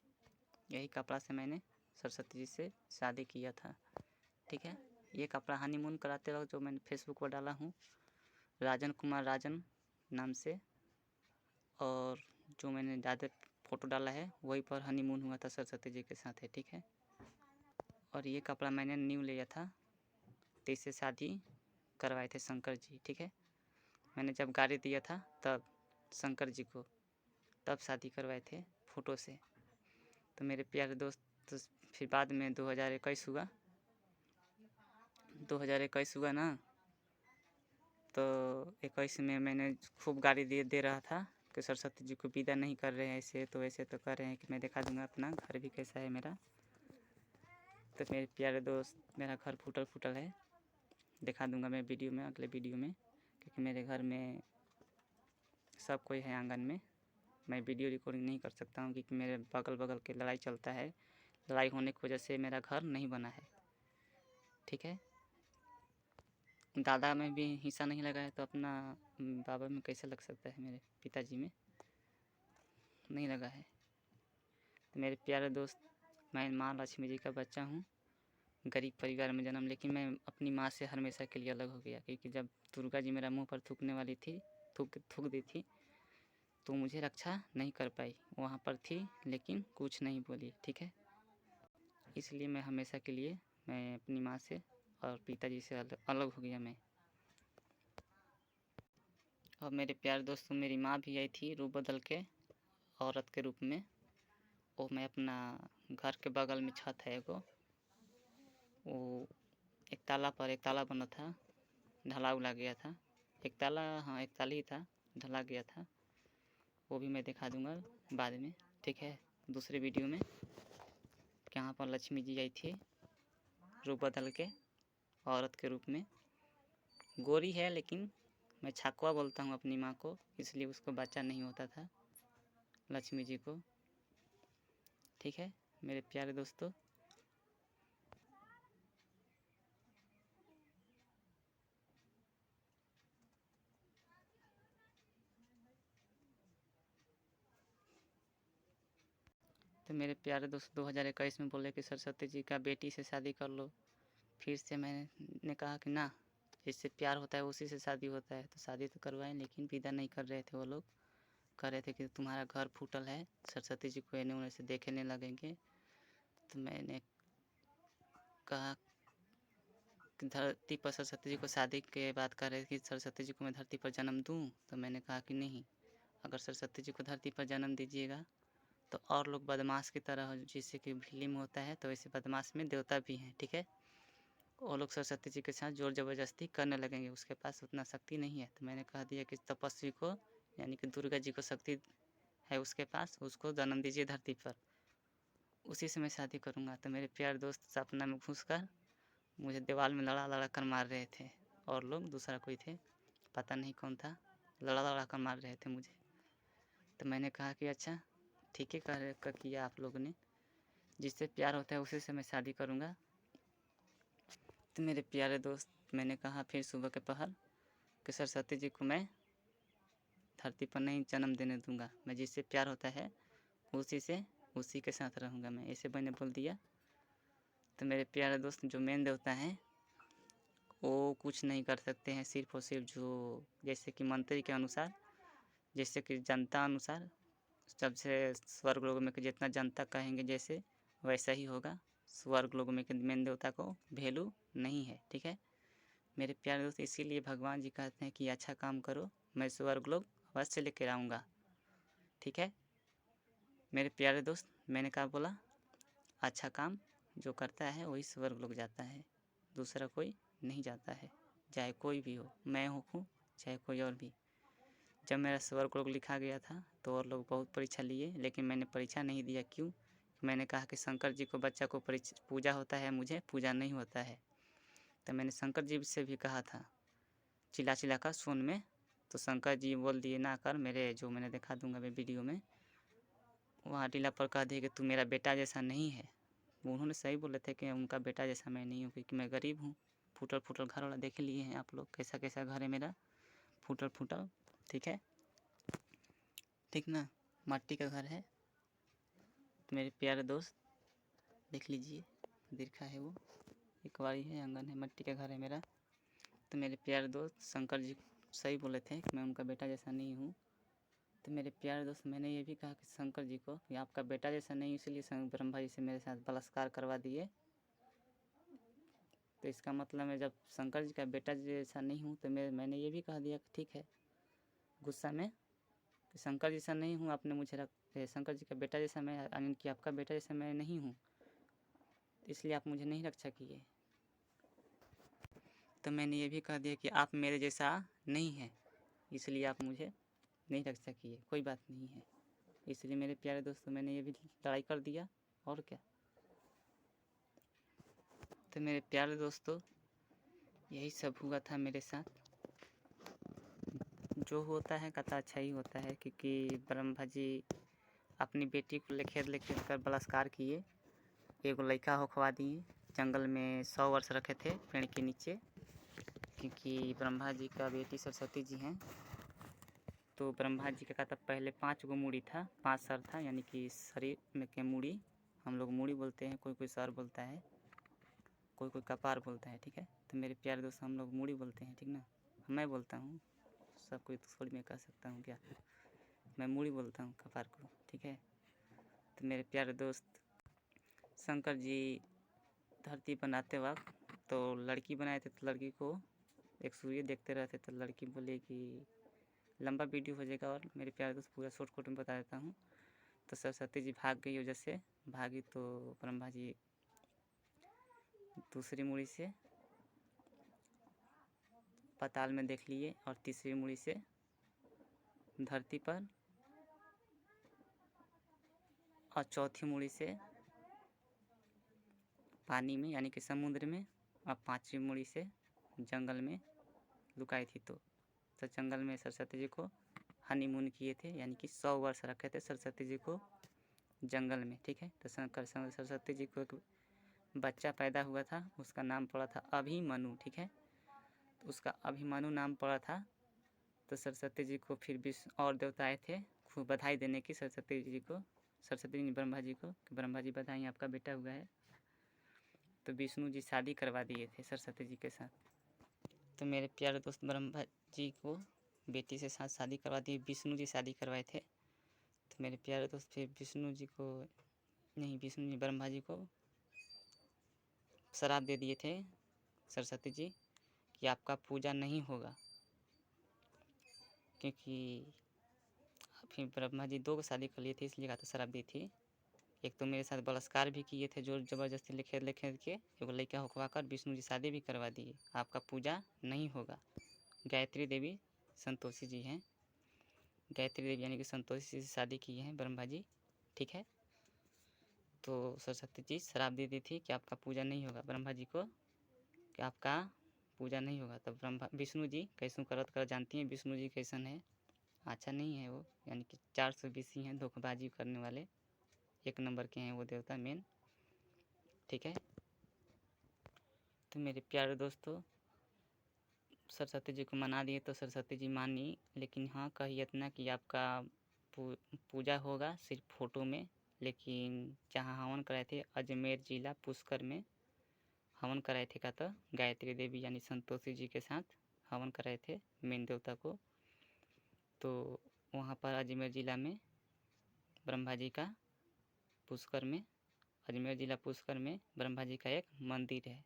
यही कपड़ा से मैंने सरस्वती जी से शादी किया था। ठीक है, ये कपड़ा हनीमून कराते वक्त जो मैंने फेसबुक पर डाला हूँ, राजन कुमार राजन नाम से, और जो मैंने ज़्यादा फ़ोटो डाला है वही पर हनीमून हुआ था सरस्वती जी के साथ है। ठीक है, और ये कपड़ा मैंने न्यू लिया था, तो इससे शादी करवाए थे शंकर जी। ठीक है, मैंने जब गाड़ी दिया था तब शंकर जी को, तब शादी करवाए थे फ़ोटो से। तो मेरे प्यारे दोस्त, तो फिर बाद में 2021 हुआ ना, तो 21 में मैंने खूब गाड़ी दे रहा था कि सरस्वती जी को विदा नहीं कर रहे हैं, ऐसे तो वैसे तो कर रहे हैं, कि मैं दिखा दूंगा अपना घर भी कैसा है मेरा। तो मेरे प्यारे दोस्त, मेरा घर फूटल है, दिखा दूंगा मैं वीडियो में, अगले वीडियो में, क्योंकि मेरे घर में सब कोई है आंगन में। मैं वीडियो रिकॉर्डिंग नहीं कर सकता हूँ, क्योंकि मेरे बगल के लड़ाई चलता है, लड़ाई होने की वजह से मेरा घर नहीं बना है। ठीक है, दादा में भी हिस्सा नहीं लगा है, तो अपना बाबा में कैसे लग सकता है, मेरे पिताजी में नहीं लगा है। तो मेरे प्यारे दोस्त, मैं माँ लक्ष्मी जी का बच्चा हूँ, गरीब परिवार में जन्म, लेकिन मैं अपनी माँ से हमेशा के लिए अलग हो गया, क्योंकि जब दुर्गा जी मेरा मुंह पर थूकने वाली थी थूक थूक दी थी, तो मुझे रक्षा नहीं कर पाई। वहाँ पर थी लेकिन कुछ नहीं बोली, ठीक है। इसलिए मैं हमेशा के लिए मैं अपनी माँ से और पिताजी से अलग हो गया मैं। और मेरे प्यारे दोस्तों, मेरी माँ भी आई थी रूप बदल के औरत के रूप में। वो मैं अपना घर के बगल में छत है एगो, वो एक ताला पर एक ताला बना था, ढला उला गया था। एक ताला, हाँ एक ताला ही था, ढला गया था। वो भी मैं दिखा दूंगा बाद में, ठीक है, दूसरे वीडियो में। यहाँ पर लक्ष्मी जी आई थी रूप बदल के औरत के रूप में। गोरी है लेकिन मैं छाकुआ बोलता हूँ अपनी माँ को, इसलिए उसको बच्चा नहीं होता था लक्ष्मी जी को, ठीक है मेरे प्यारे दोस्तों। तो मेरे प्यारे दोस्त 2021 में बोले कि सरस्वती जी का बेटी से शादी कर लो। फिर से मैंने कहा कि ना, जिससे प्यार होता है उसी से शादी होता है। तो शादी तो करवाएं, लेकिन विदा नहीं कर रहे थे वो लोग। कह रहे थे कि तुम्हारा घर फूटल है, सरस्वती जी को एने ओने से देखने लगेंगे। तो मैंने कहा कि धरती पर सरस्वती जी को शादी के बाद कह रहे कि सरस्वती जी को मैं धरती पर जन्म दूँ। तो मैंने कहा कि नहीं, अगर सरस्वती जी को धरती पर जन्म दीजिएगा तो और लोग बदमाश की तरह, जैसे कि फिल्म में होता है, तो वैसे बदमाश में देवता भी हैं, ठीक है। वो लोग सरस्वती जी के साथ जोर ज़बरदस्ती करने लगेंगे, उसके पास उतना शक्ति नहीं है। तो मैंने कह दिया कि तपस्वी को, यानी कि दुर्गा जी को शक्ति है उसके पास, उसको जन्म दीजिए धरती पर, उसी से मैं शादी करूँगा। तो मेरे प्यारे दोस्त सपना में घुसकर मुझे दीवार में लड़ा लड़ा कर मार रहे थे, और लोग दूसरा कोई थे, पता नहीं कौन था, लड़ा लड़ा कर मार रहे थे मुझे। तो मैंने कहा कि अच्छा ठीक है, कह किया आप लोगों ने, जिससे प्यार होता है उसी से मैं शादी करूँगा। तो मेरे प्यारे दोस्त, मैंने कहा फिर सुबह के पहर कि सरस्वती जी को मैं धरती पर नहीं जन्म देने दूँगा, मैं जिससे प्यार होता है उसी के साथ रहूँगा मैं, ऐसे मैंने बोल दिया। तो मेरे प्यारे दोस्त, जो मेन देवता हैं वो कुछ नहीं कर सकते हैं, सिर्फ और सिर्फ जो जैसे कि मंत्री के अनुसार, जैसे कि जनता अनुसार, सबसे स्वर्ग लोग में जितना जनता कहेंगे जैसे वैसा ही होगा। स्वर्ग लोग में मेन देवता को वैल्यू नहीं है, ठीक है मेरे प्यारे दोस्त। इसीलिए भगवान जी कहते हैं कि अच्छा काम करो, मैं स्वर्ग लोग अवश्य लेकर आऊँगा, ठीक है मेरे प्यारे दोस्त। मैंने कहा बोला, अच्छा काम जो करता है वही स्वर्ग लोग जाता है, दूसरा कोई नहीं जाता है, चाहे कोई भी हो, मैं हूँ चाहे कोई और भी। जब मेरा स्वर्ग लोग लिखा गया था तो और लोग बहुत परीक्षा लिए, लेकिन मैंने परीक्षा नहीं दिया। क्यों? मैंने कहा कि शंकर जी को बच्चा को पूजा होता है, मुझे पूजा नहीं होता है। तो मैंने शंकर जी से भी कहा था चिल्ला चिल्ला कर सुन में, तो शंकर जी बोल दिए ना कर, मेरे जो मैंने दिखा दूंगा मैं वीडियो में, वहाँ टीला पर कह दिए कि तू मेरा बेटा जैसा नहीं है। उन्होंने सही बोले थे कि उनका बेटा जैसा मैं नहीं हूँ, क्योंकि मैं गरीब हूँ। फूटल फूटल घर वाला देख लिए हैं आप लोग, कैसा कैसा घर है मेरा, फूटल फूटल, ठीक है ठीक ना, मट्टी का घर है। तो मेरे प्यारे दोस्त देख लीजिए, दीर्घा है वो, एक बारी है, आंगन है, मट्टी का घर है मेरा। तो मेरे प्यारे दोस्त, शंकर जी सही बोले थे कि मैं उनका बेटा जैसा नहीं हूँ। तो मेरे प्यारे दोस्त, मैंने ये भी कहा कि शंकर जी को कि आपका बेटा जैसा नहीं, इसलिए ब्रह्मा जी से मेरे साथ बलात्कार करवा दिए। तो इसका मतलब है जब शंकर जी का बेटा जैसा नहीं हूँ तो मैंने ये भी कह दिया कि ठीक है, गुस्सा में, कि शंकर जैसा नहीं हूँ, आपने मुझे शंकर जी का बेटा जैसा मैं, यानी कि आपका बेटा जैसा मैं नहीं हूँ, इसलिए आप मुझे नहीं रक्षा किए। तो मैंने ये भी कह दिया कि आप मेरे जैसा नहीं हैं, इसलिए आप मुझे नहीं रक्षा किए, कोई बात नहीं है। इसलिए मेरे प्यारे दोस्तों, मैंने ये भी लड़ाई कर दिया, और क्या। तो मेरे प्यारे दोस्तों, यही सब हुआ था मेरे साथ। जो होता है कथा अच्छा ही होता है, क्योंकि ब्रह्मा जी अपनी बेटी को लेकर कर बलात्कार किए, एगो लड़का होखवा दिए, जंगल में 100 वर्ष रखे थे पेड़ के नीचे, क्योंकि ब्रह्मा जी का बेटी सरस्वती जी हैं। तो ब्रह्मा जी का था पहले 5 गो मूड़ी था, 5 सर था, यानी कि शरीर में के मूड़ी, हम लोग मूड़ी बोलते हैं, कोई कोई सर बोलता है, कोई कपार बोलता है, ठीक है। तो मेरे प्यारे दोस्त, हम लोग मूड़ी बोलते हैं, ठीक ना, मैं बोलता हूँ सब कोई तो थोड़ी मैं कह सकता हूँ क्या, मैं मूड़ी बोलता हूँ कपार को, ठीक है। तो मेरे प्यारे दोस्त, शंकर जी धरती बनाते वक्त तो लड़की बनाए थे, तो लड़की को एक सूर्य देखते रहते, तो लड़की बोले कि लंबा वीडियो हो जाएगा, और मेरे प्यारे दोस्त पूरा शॉर्टकट में बता देता हूँ। तो सरस्वती जी भाग गई, वजह से भागी तो ब्रह्मा जी दूसरी मुड़ी से पाताल में देख लिए, और तीसरी मुड़ी से धरती पर, और चौथी मुड़ी से पानी में यानी कि समुद्र में, और पांचवी मुड़ी से जंगल में लुकाई थी। तो जंगल में सरस्वती जी को हनीमून किए थे, यानी कि 100 वर्ष रखे थे सरस्वती जी को जंगल में, ठीक है। तो सरस्वती जी को एक बच्चा पैदा हुआ था, उसका नाम पड़ा था अभिमन्यु, ठीक है। तो उसका अभिमन्यु नाम पड़ा था। तो सरस्वती जी को फिर विष्णु और देवता आए थे खूब बधाई देने की सरस्वती जी को, सरस्वती जी ब्रह्मा जी को, कि ब्रह्मा जी बधाई आपका बेटा हुआ है। तो विष्णु जी शादी करवा दिए थे सरस्वती जी के साथ। तो मेरे प्यारे दोस्त, ब्रह्मा जी को बेटी से साथ शादी करवा दी, विष्णु जी शादी करवाए थे। तो मेरे प्यारे दोस्त फिर विष्णु जी ब्रह्मा जी को श्राप दे दिए थे सरस्वती जी कि आपका पूजा नहीं होगा, क्योंकि फिर ब्रह्मा जी 2 शादी कर लिए थे, इसलिए कहा था श्राप दी थी। एक तो मेरे साथ बलात्कार भी किए थे, जोर जबरदस्ती लिखे के एगो लड़का हुकवा कर विष्णु जी शादी भी करवा दिए, आपका पूजा नहीं होगा। गायत्री देवी संतोषी जी हैं, गायत्री देवी यानी कि संतोषी जी से शादी की हैं ब्रह्मा जी, ठीक है। तो सरस्वती जी श्राप दे दी थी कि आपका पूजा नहीं होगा, ब्रह्मा जी को कि आपका पूजा नहीं होगा। तब ब्रह्मा विष्णु जी कैसों करत कर, जानती हैं विष्णु जी कैसन है, अच्छा नहीं है वो, यानी कि 420 हैं, धोखेबाजी करने वाले 1 नंबर के हैं वो देवता मेन, ठीक है। तो मेरे प्यारे दोस्तों, सरस्वती जी को मना दिए तो सरस्वती जी मानी, लेकिन हाँ कही इतना कि आपका पूजा होगा सिर्फ फोटो में। लेकिन जहाँ हवन कराए थे अजमेर जिला पुष्कर में हवन कराए थे, का तो गायत्री देवी यानी संतोषी जी के साथ हवन कराए थे मेन देवता को। तो वहाँ पर अजमेर जिला में ब्रह्मा जी का पुष्कर में, अजमेर जिला पुष्कर में ब्रह्मा जी का एक मंदिर है,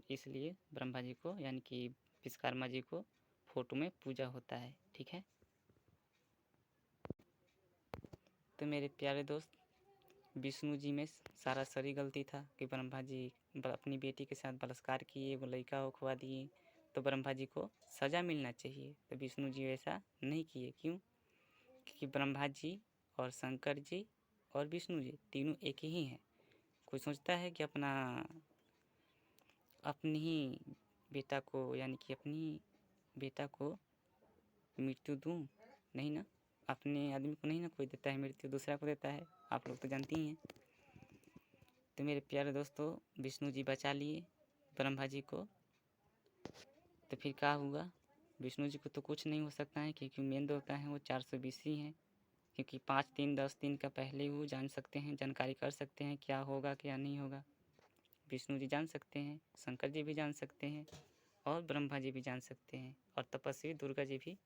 इसलिए ब्रह्मा जी को यानी कि विश्वकर्मा जी को फोटो में पूजा होता है, ठीक है। तो मेरे प्यारे दोस्त, विष्णु जी में सारा सरी गलती था कि ब्रह्मा जी अपनी बेटी के साथ बलात्कार किए, वो लड़का होखवा दिए, तो ब्रह्मा जी को सज़ा मिलना चाहिए। तो विष्णु जी वैसा नहीं किए, क्यों? क्योंकि ब्रह्मा जी और शंकर जी और विष्णु जी तीनों एक ही हैं। कोई सोचता है कि अपनी ही बेटा को यानी कि अपनी बेटा को मृत्यु दूँ? नहीं ना, अपने आदमी को नहीं ना कोई देता है मृत्यु, दूसरा को देता है, आप लोग तो जानती ही हैं। तो मेरे प्यारे दोस्तों, विष्णु जी बचा लिए ब्रह्मा जी को। तो फिर क्या हुआ, विष्णु जी को तो कुछ नहीं हो सकता है, क्योंकि मेन देवता हैं वो 420 ही हैं, क्योंकि 5 दिन 10 दिन का पहले वो जान सकते हैं, जानकारी कर सकते हैं क्या होगा क्या नहीं होगा। विष्णु जी जान सकते हैं, शंकर जी भी जान सकते हैं, और ब्रह्मा जी भी जान सकते हैं, और तपस्वी दुर्गा जी भी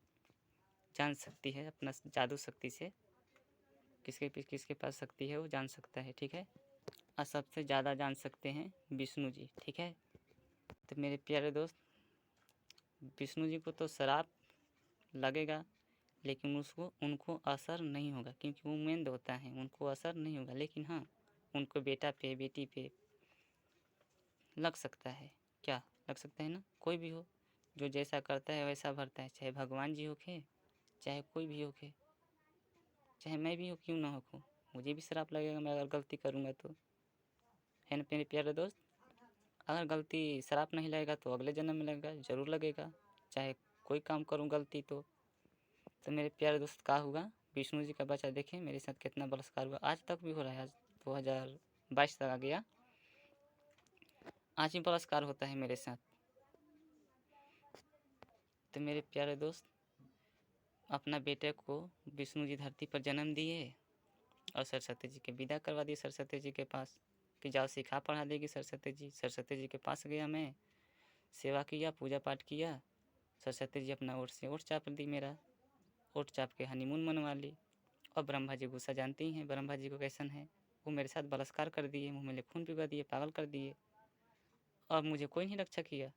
जान सकती है अपना जादू शक्ति से, किसके पास शक्ति है वो जान सकता है, ठीक है। और सबसे ज़्यादा जान सकते हैं विष्णु जी, ठीक है। तो मेरे प्यारे दोस्त, विष्णु जी को तो श्राप लगेगा, लेकिन उनको असर नहीं होगा, क्योंकि वो मेन देवता हैं, उनको असर नहीं होगा। लेकिन हाँ, उनको बेटा पे बेटी पे लग सकता है, क्या लग सकता है ना, कोई भी हो, जो जैसा करता है वैसा भरता है, चाहे भगवान जी होके, चाहे कोई भी होके, चाहे मैं भी हो क्यों ना हो, मुझे भी श्राप लगेगा मैं अगर गलती करूँगा तो, है ना मेरे प्यारे दोस्त। अगर गलती श्राप नहीं लगेगा तो अगले जन्म में लगेगा, ज़रूर लगेगा, चाहे कोई काम करूँ गलती तो। मेरे प्यारे दोस्त, क्या हुआ, विष्णु जी का बच्चा देखें मेरे साथ कितना बलात्कार हुआ, आज तक भी हो रहा है, आज 2022 तक आ गया, आज भी बलात्कार होता है मेरे साथ। तो मेरे प्यारे दोस्त, अपना बेटे को विष्णु जी धरती पर जन्म दिए और सरस्वती जी के विदा करवा दिए सरस्वती जी के पास, कि जाओ सिखा पढ़ा देगी सरस्वती जी। सरस्वती जी के पास गया मैं, सेवा किया, पूजा पाठ किया, सरस्वती जी अपना ओट से ओट चाप दी, मेरा ओट चाप के हनीमून मनवा ली। और ब्रह्मा जी गुस्सा जानते ही हैं ब्रह्मा जी को कैसन है, वो मेरे साथ बलात्कार कर दिए, मुँह में खून पिघला दिए, पागल कर दिए और मुझे कोई नहीं रक्षा किया।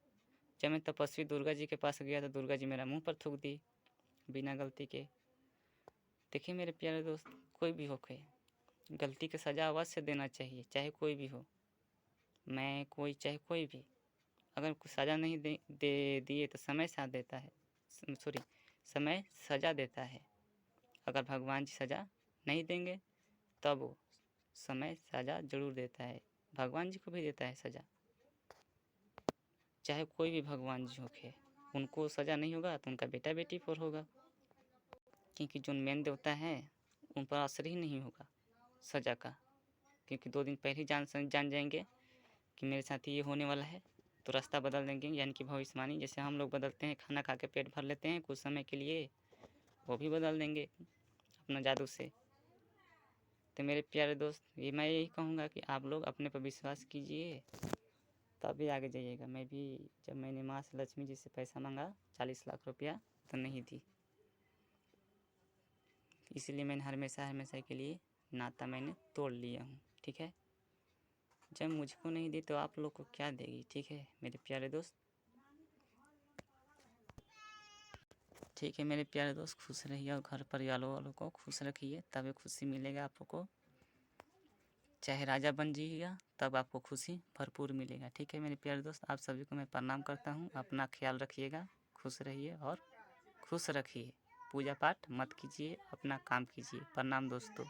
जब मैं तपस्वी दुर्गा जी के पास गया तो दुर्गा जी मेरा मुँह पर थूक दी बिना गलती के। देखिए मेरे प्यारे दोस्त, कोई भी हो गलती की सज़ा अवश्य देना चाहिए, चाहे कोई भी हो, मैं कोई चाहे कोई भी। अगर कुछ सज़ा नहीं दे दिए तो समय साथ देता है, सॉरी समय सज़ा देता है। अगर भगवान जी सज़ा नहीं देंगे तब वो समय सज़ा ज़रूर देता है, भगवान जी को भी देता है सज़ा, चाहे कोई भी भगवान जी होके। उनको सज़ा नहीं होगा तो उनका बेटा बेटी पर होगा, क्योंकि जो मेन देवता है उन पर असर ही नहीं होगा सज़ा का, क्योंकि 2 दिन पहले ही जान जाएंगे कि मेरे साथ ये होने वाला है, तो रास्ता बदल देंगे। यानी कि भविष्यवाणी जैसे हम लोग बदलते हैं, खाना खा के पेट भर लेते हैं कुछ समय के लिए, वो भी बदल देंगे अपना जादू से। तो मेरे प्यारे दोस्त, ये मैं यही कहूँगा कि आप लोग अपने पर विश्वास कीजिए, तभी आगे जाइएगा। मैं भी जब मैंने माँ से लक्ष्मी जी से पैसा मांगा 40 लाख रुपया तो नहीं दी, इसलिए मैंने हमेशा के लिए नाता मैंने तोड़ लिया हूँ, ठीक है। जब मुझको नहीं दी तो आप लोग को क्या देगी, ठीक है मेरे प्यारे दोस्त। ठीक है मेरे प्यारे दोस्त, खुश रहिए और घर परिवार वालों को खुश रखिए, तभी खुशी मिलेगा आप लोग को। चाहे राजा बन जाइएगा तब आपको खुशी भरपूर मिलेगा, ठीक है मेरे प्यारे दोस्त। आप सभी को मैं प्रणाम करता हूँ, अपना ख्याल रखिएगा, खुश रहिए और खुश रखिए। पूजा पाठ मत कीजिए, अपना काम कीजिए। प्रणाम दोस्तों।